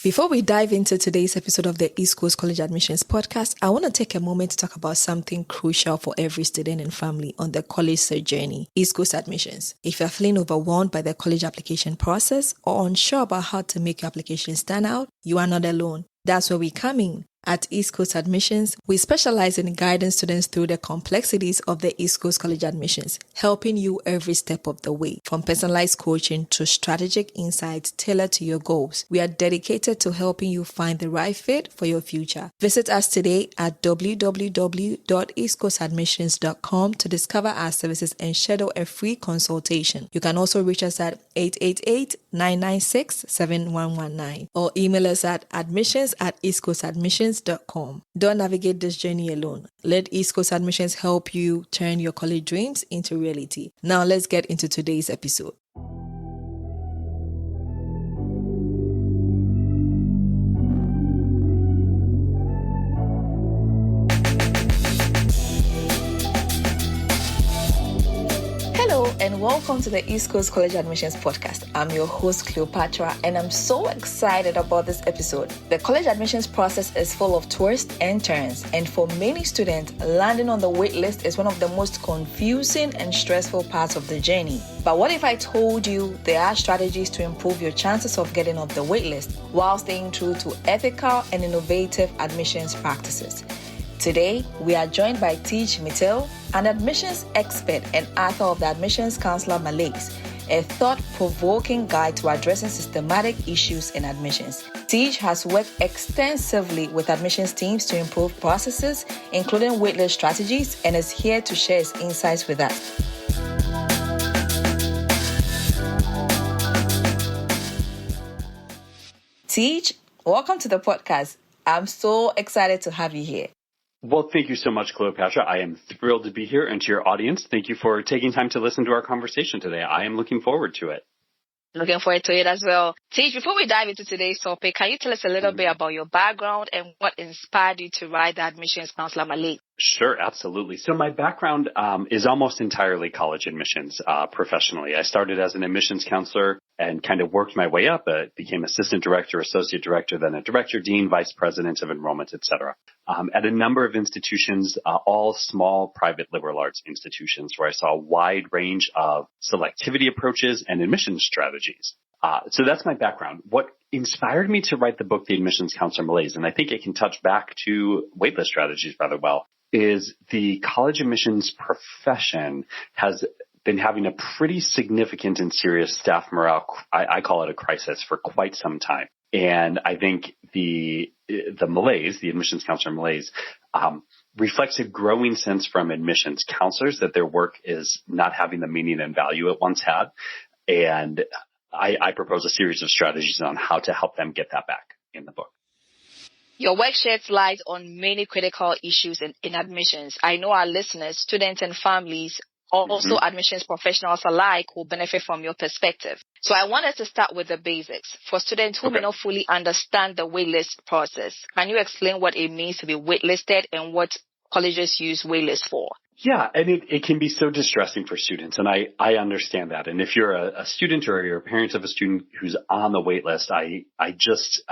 Before we dive into today's episode of the East Coast College Admissions Podcast, I want to take a moment to talk about something crucial for every student and family on the college search journey, East Coast admissions. If you're feeling overwhelmed by the college application process or unsure about how to make your application stand out, you are not alone. That's where we come in. At East Coast Admissions, we specialize in guiding students through the complexities of the East Coast College admissions, helping you every step of the way, from personalized coaching to strategic insights tailored to your goals. We are dedicated to helping you find the right fit for your future. Visit us today at www.eastcoastadmissions.com to discover our services and schedule a free consultation. You can also reach us at 888-996-7119 or email us at admissions@eastcoastadmissions.com. Don't navigate this journey alone. Let East Coast Admissions help you turn your college dreams into reality. Now let's get into today's episode. Hello and welcome to the East Coast College Admissions Podcast. I'm your host Cleopatra and I'm so excited about this episode. The college admissions process is full of twists and turns, and for many students, landing on the waitlist is one of the most confusing and stressful parts of the journey. But what if I told you there are strategies to improve your chances of getting off the waitlist while staying true to ethical and innovative admissions practices? Today, we are joined by Teege Mettille, an admissions expert and author of the Admissions Counselor Malaise, a thought-provoking guide to addressing systematic issues in admissions. Teege has worked extensively with admissions teams to improve processes, including waitlist strategies, and is here to share his insights with us. Teege, welcome to the podcast. I'm so excited to have you here. Well, thank you so much, Cleopatra. I am thrilled to be here, and to your audience, thank you for taking time to listen to our conversation today. I am looking forward to it. Looking forward to it as well. Teege, before we dive into today's topic, can you tell us a little bit about your background and what inspired you to write the Admissions Counselor Malaise? Sure, absolutely. So my background is almost entirely college admissions professionally. I started as an admissions counselor and kind of worked my way up. Became assistant director, associate director, then a director, dean, vice president of enrollment, et cetera. At a number of institutions, all small private liberal arts institutions, where I saw a wide range of selectivity approaches and admissions strategies. So that's my background. What inspired me to write the book, The Admissions Counselor Malaise, and I think it can touch back to waitlist strategies rather well, is the college admissions profession has been having a pretty significant and serious staff morale, I call it a crisis, for quite some time. And I think the malaise, the admissions counselor malaise, reflects a growing sense from admissions counselors that their work is not having the meaning and value it once had. And I propose a series of strategies on how to help them get that back in the book. Your work sheds light on many critical issues in admissions. I know our listeners, students and families, also admissions professionals alike, will benefit from your perspective. So I wanted to start with the basics. For students who may not fully understand the waitlist process, can you explain what it means to be waitlisted and what colleges use waitlists for? Yeah, and it can be so distressing for students, and I understand that. And if you're a student or you're a parent of a student who's on the wait list, I just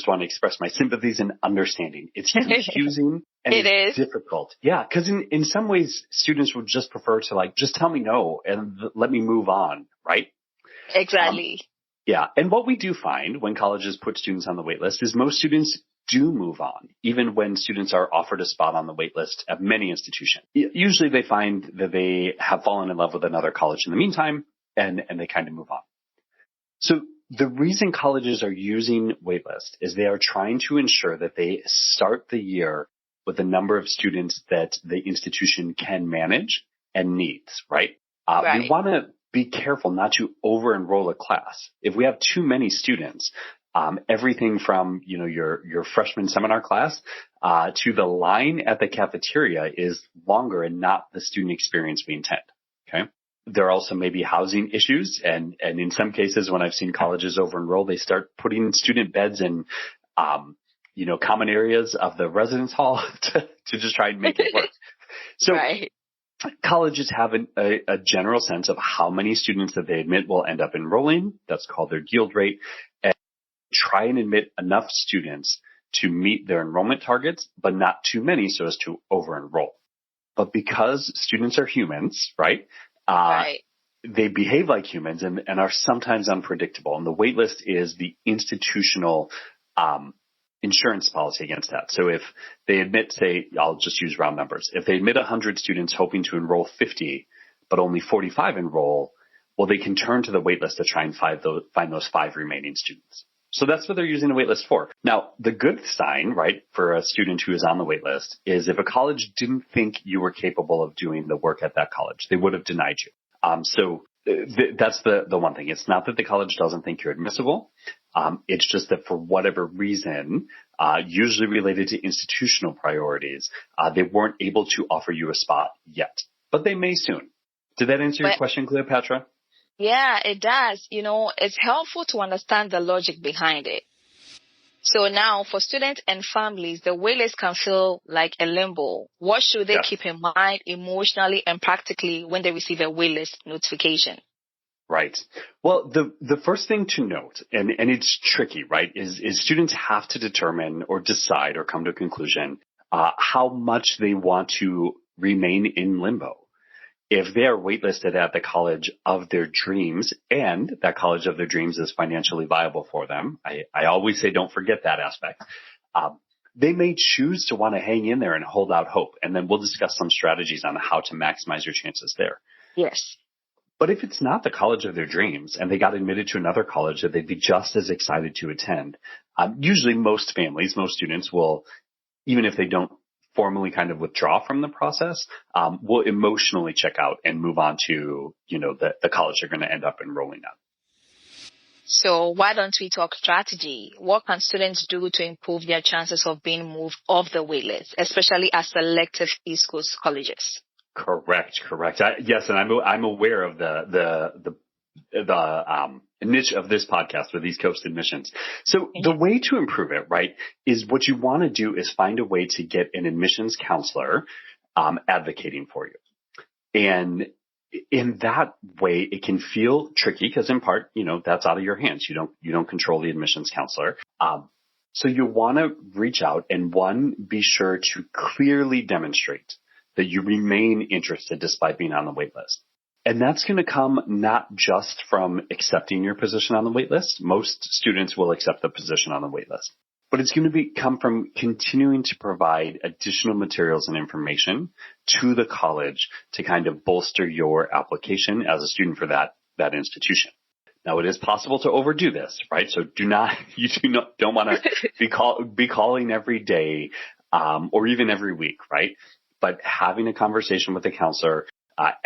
want to express my sympathies and understanding. It's confusing and it's difficult. Yeah, because in some ways, students would just prefer to just tell me no and let me move on, right? Exactly. Yeah, and what we do find when colleges put students on the wait list is most students do move on, even when students are offered a spot on the wait list at many institutions. Usually they find that they have fallen in love with another college in the meantime, and they kind of move on. So the reason colleges are using waitlist is they are trying to ensure that they start the year with a number of students that the institution can manage and needs, right? Right. We want to be careful not to over-enroll a class. If we have too many students, everything from, your freshman seminar class, to the line at the cafeteria is longer and not the student experience we intend. Okay. There are also maybe housing issues. And in some cases, when I've seen colleges over enroll, they start putting student beds in, common areas of the residence hall to just try and make it work. So right. Colleges have a general sense of how many students that they admit will end up enrolling. That's called their yield rate. And try and admit enough students to meet their enrollment targets, but not too many so as to over-enroll. But because students are humans, right? Right. They behave like humans and are sometimes unpredictable. And the waitlist is the institutional insurance policy against that. So if they admit, say, I'll just use round numbers. If they admit 100 students hoping to enroll 50, but only 45 enroll, well, they can turn to the waitlist to try and find those 5 remaining students. So that's what they're using a waitlist for. Now, the good sign, right, for a student who is on the waitlist is if a college didn't think you were capable of doing the work at that college, they would have denied you. That's the one thing. It's not that the college doesn't think you're admissible. It's just that for whatever reason, usually related to institutional priorities, they weren't able to offer you a spot yet, but they may soon. Did that answer your question, Cleopatra? Yeah, it does. It's helpful to understand the logic behind it. So now for students and families, the waitlist can feel like a limbo. What should they keep in mind emotionally and practically when they receive a waitlist notification? Right. Well, the first thing to note, and it's tricky, right, is students have to determine or decide or come to a conclusion how much they want to remain in limbo. If they are waitlisted at the college of their dreams and that college of their dreams is financially viable for them, I always say don't forget that aspect, they may choose to want to hang in there and hold out hope. And then we'll discuss some strategies on how to maximize your chances there. Yes. But if it's not the college of their dreams and they got admitted to another college that they'd be just as excited to attend, usually most families, most students will, even if they don't formally kind of withdraw from the process, will emotionally check out and move on to, the college they're going to end up enrolling at. So why don't we talk strategy? What can students do to improve their chances of being moved off the waitlist, especially at selective East Coast colleges? Correct. Yes, and I'm aware of the niche of this podcast with East Coast admissions. So the way to improve it, right, is what you want to do is find a way to get an admissions counselor advocating for you. And in that way, it can feel tricky because in part, that's out of your hands. You don't control the admissions counselor. So you want to reach out and be sure to clearly demonstrate that you remain interested despite being on the wait list. And that's going to come not just from accepting your position on the wait list. Most students will accept the position on the wait list. But it's going to come from continuing to provide additional materials and information to the college to kind of bolster your application as a student for that institution. Now, it is possible to overdo this, right? So don't want to be calling every day or even every week, right? But having a conversation with the counselor,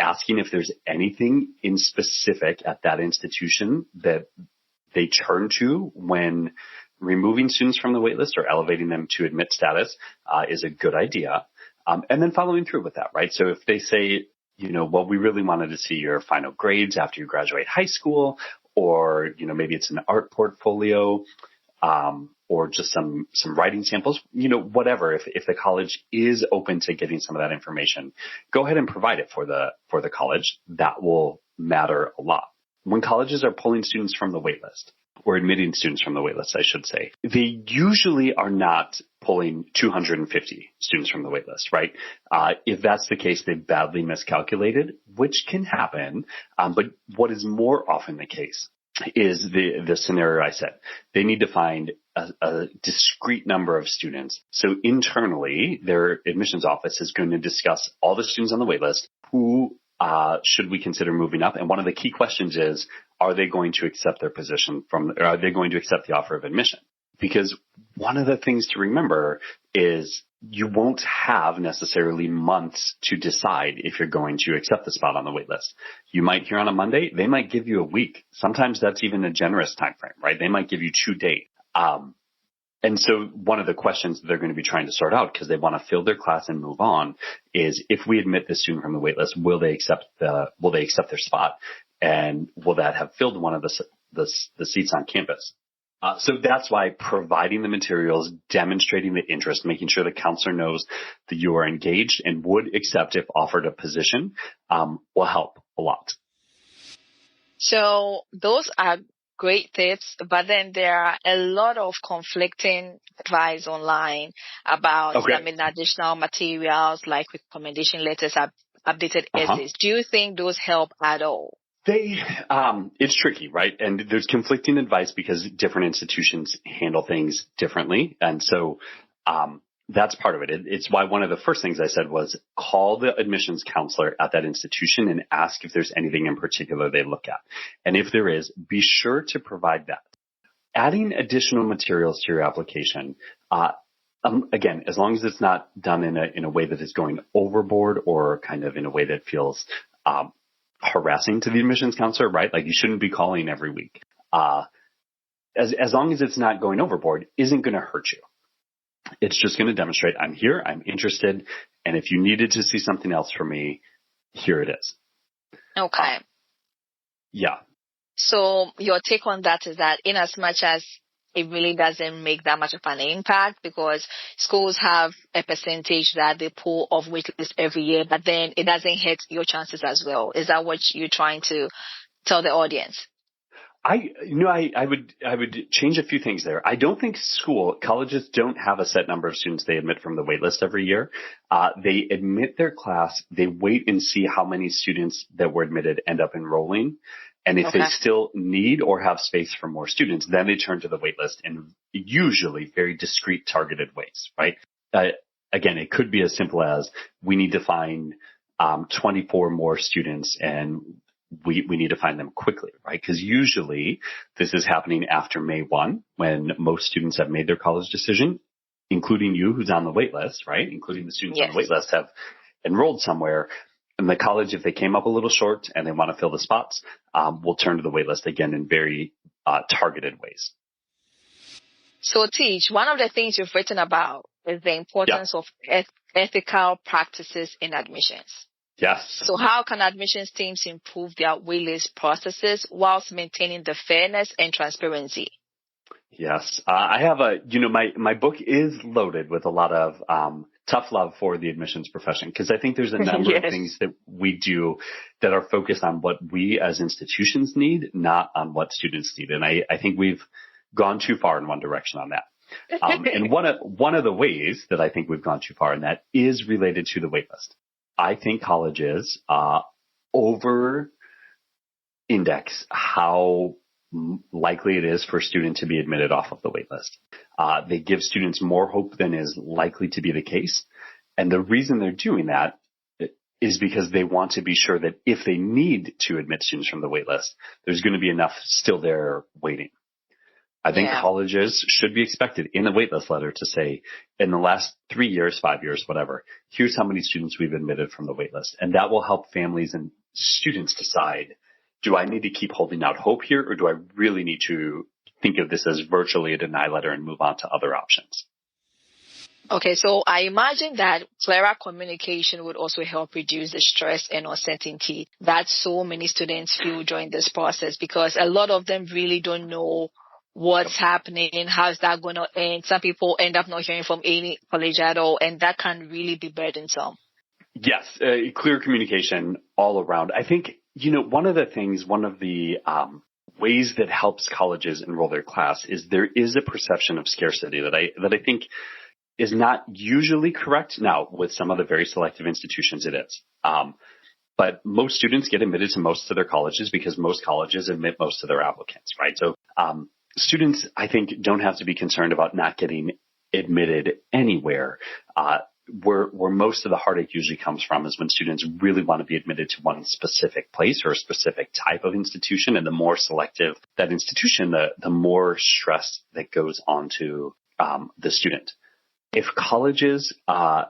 asking if there's anything in specific at that institution that they turn to when removing students from the waitlist or elevating them to admit status is a good idea. And then following through with that, right? So if they say, well, we really wanted to see your final grades after you graduate high school, or, maybe it's an art portfolio, or just some writing samples, whatever. If the college is open to getting some of that information, go ahead and provide it for the college. That will matter a lot. When colleges are pulling students from the waitlist, or admitting students from the waitlist, I should say, they usually are not pulling 250 students from the waitlist, right? If that's the case, they've badly miscalculated, which can happen. But what is more often the case is the scenario I said. They need to find a discrete number of students. So internally, their admissions office is going to discuss all the students on the waitlist. Who should we consider moving up? And one of the key questions is, are they going to accept their position are they going to accept the offer of admission? Because one of the things to remember is you won't have necessarily months to decide if you're going to accept the spot on the wait list. You might hear on a Monday, they might give you a week. Sometimes that's even a generous time frame, right? They might give you 2 days. And so one of the questions that they're going to be trying to sort out, because they want to fill their class and move on, is if we admit this student from the wait list, will they accept their spot? And will that have filled one of the seats on campus? So that's why providing the materials, demonstrating the interest, making sure the counselor knows that you are engaged and would accept if offered a position, will help a lot. So those are great tips, but then there are a lot of conflicting advice online about additional materials like recommendation letters, updated essays. Do you think those help at all? It's tricky, right? And there's conflicting advice because different institutions handle things differently. And so, that's part of it. It's why one of the first things I said was call the admissions counselor at that institution and ask if there's anything in particular they look at. And if there is, be sure to provide that. Adding additional materials to your application, again, as long as it's not done in a way that is going overboard or kind of in a way that feels harassing to the admissions counselor, right? Like you shouldn't be calling every week. As long as it's not going overboard, isn't going to hurt you. It's just going to demonstrate I'm here, I'm interested, and if you needed to see something else from me, here it is. Okay. Yeah. So your take on that is that in as much as it really doesn't make that much of an impact because schools have a percentage that they pull off waitlist every year, but then it doesn't hit your chances as well. Is that what you're trying to tell the audience? I would change a few things there. I don't think colleges don't have a set number of students they admit from the waitlist every year. They admit their class. They wait and see how many students that were admitted end up enrolling. And if they still need or have space for more students, then they turn to the waitlist in usually very discrete targeted ways, right? Again, it could be as simple as we need to find 24 more students and we need to find them quickly, right? Because usually this is happening after May 1 when most students have made their college decision, including you who's on the wait list, right? Including the students on the wait list have enrolled somewhere. And the college, if they came up a little short and they want to fill the spots, will turn to the wait list again in very targeted ways. So Teege, one of the things you've written about is the importance of ethical practices in admissions. Yes. So how can admissions teams improve their waitlist processes whilst maintaining the fairness and transparency? Yes. I have my book is loaded with a lot of tough love for the admissions profession because I think there's a number of things that we do that are focused on what we as institutions need, not on what students need. And I think we've gone too far in one direction on that. And one of the ways that I think we've gone too far in that is related to the waitlist. I think colleges over index how likely it is for a student to be admitted off of the waitlist. They give students more hope than is likely to be the case. And the reason they're doing that is because they want to be sure that if they need to admit students from the waitlist, there's going to be enough still there waiting. I think colleges should be expected in a waitlist letter to say, in the last 3 years, 5 years, whatever, here's how many students we've admitted from the waitlist. And that will help families and students decide, do I need to keep holding out hope here, or do I really need to think of this as virtually a deny letter and move on to other options? Okay, so I imagine that clearer communication would also help reduce the stress and uncertainty that so many students feel during this process, because a lot of them really don't know what's happening, how's that going to end. Some people end up not hearing from any college at all, and that can really be burdensome. Yes, clear communication all around. I think, one of the ways that helps colleges enroll their class is there is a perception of scarcity that I think is not usually correct. Now, with some of the very selective institutions, it is. But most students get admitted to most of their colleges because most colleges admit most of their applicants, right? So students, I think, don't have to be concerned about not getting admitted anywhere. Where most of the heartache usually comes from is when students really want to be admitted to one specific place or a specific type of institution. And the more selective that institution, the more stress that goes on to the student. If colleges, I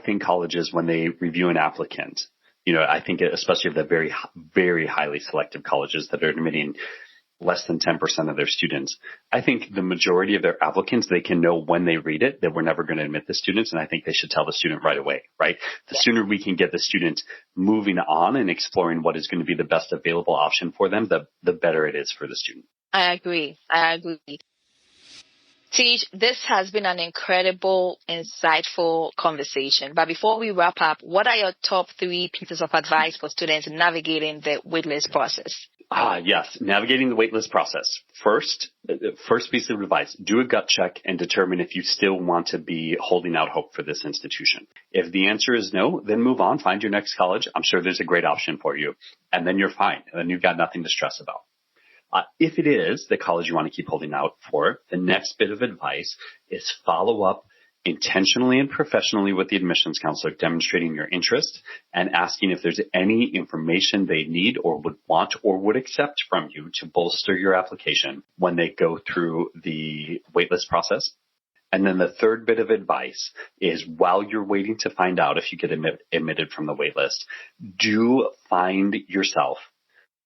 think colleges, when they review an applicant, I think especially of the very, very highly selective colleges that are admitting less than 10% of their students, I think the majority of their applicants, they can know when they read it that we're never going to admit the students. And I think they should tell the student right away, right? The sooner we can get the student moving on and exploring what is going to be the best available option for them, the better it is for the student. I agree. Teege, this has been an incredible, insightful conversation. But before we wrap up, what are your top 3 pieces of advice for students navigating the waitlist process? Yes. Navigating the waitlist process. First piece of advice, do a gut check and determine if you still want to be holding out hope for this institution. If the answer is no, then move on, find your next college. I'm sure there's a great option for you. And then you're fine. And then you've got nothing to stress about. If it is the college you want to keep holding out for, the next bit of advice is follow up intentionally and professionally with the admissions counselor, demonstrating your interest and asking if there's any information they need or would want or would accept from you to bolster your application when they go through the waitlist process. And then the third bit of advice is while you're waiting to find out if you get admitted from the waitlist, do find yourself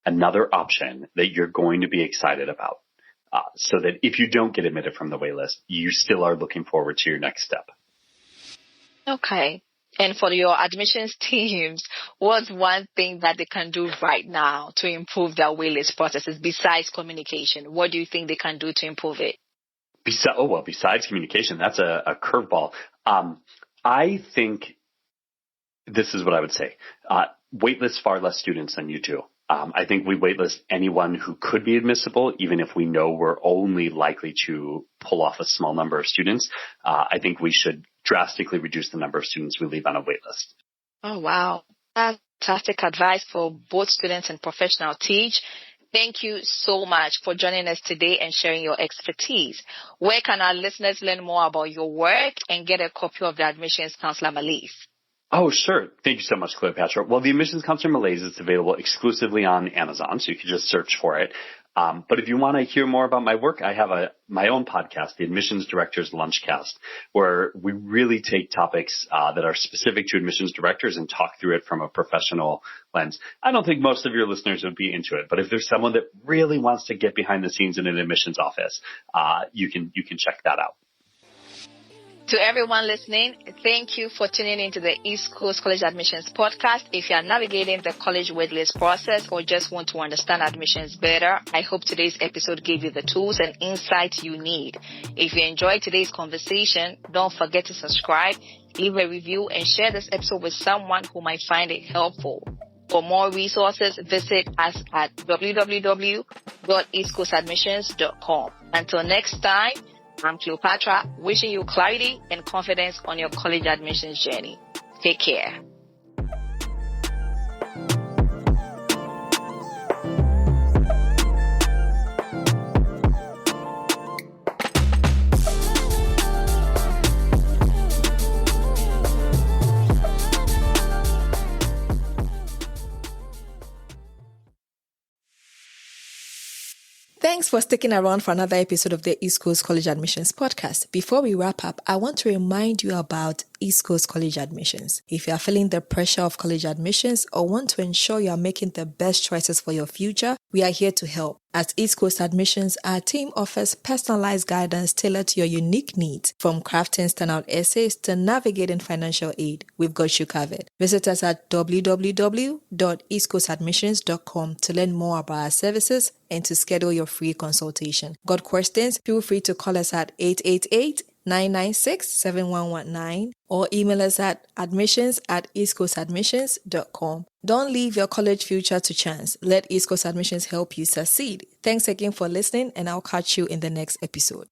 another option that you're going to be excited about. So that if you don't get admitted from the waitlist, you still are looking forward to your next step. Okay. And for your admissions teams, what's one thing that they can do right now to improve their waitlist processes besides communication? What do you think they can do to improve it? Besides communication, that's a curveball. I think this is what I would say. Waitlist far less students than you do. I think we waitlist anyone who could be admissible, even if we know we're only likely to pull off a small number of students. I think we should drastically reduce the number of students we leave on a waitlist. Oh, wow. Fantastic advice for both students and professional. Teege, thank you so much for joining us today and sharing your expertise. Where can our listeners learn more about your work and get a copy of the Admissions Counselor Malaise? Oh, sure. Thank you so much, Cleopatra. Well, the Admissions Counselor Malaise is available exclusively on Amazon, so you can just search for it. But if you want to hear more about my work, I have my own podcast, the Admissions Directors Lunchcast, where we really take topics that are specific to admissions directors and talk through it from a professional lens. I don't think most of your listeners would be into it, but if there's someone that really wants to get behind the scenes in an admissions office, you can check that out. To everyone listening, thank you for tuning into the East Coast College Admissions Podcast. If you are navigating the college waitlist process or just want to understand admissions better, I hope today's episode gave you the tools and insights you need. If you enjoyed today's conversation, don't forget to subscribe, leave a review, and share this episode with someone who might find it helpful. For more resources, visit us at www.eastcoastadmissions.com. Until next time, I'm Cleopatra, wishing you clarity and confidence on your college admissions journey. Take care. Thanks for sticking around for another episode of the East Coast College Admissions Podcast. Before we wrap up, I want to remind you about East Coast College Admissions. If you are feeling the pressure of college admissions or want to ensure you are making the best choices for your future, we are here to help. At East Coast Admissions, our team offers personalized guidance tailored to your unique needs. From crafting standout essays to navigating financial aid, we've got you covered. Visit us at www.eastcoastadmissions.com to learn more about our services and to schedule your free consultation. Got questions? Feel free to call us at 888-996-7119 or email us at admissions@eastcoastadmissions.com. Don't leave your college future to chance. Let East Coast Admissions help you succeed. Thanks again for listening, and I'll catch you in the next episode.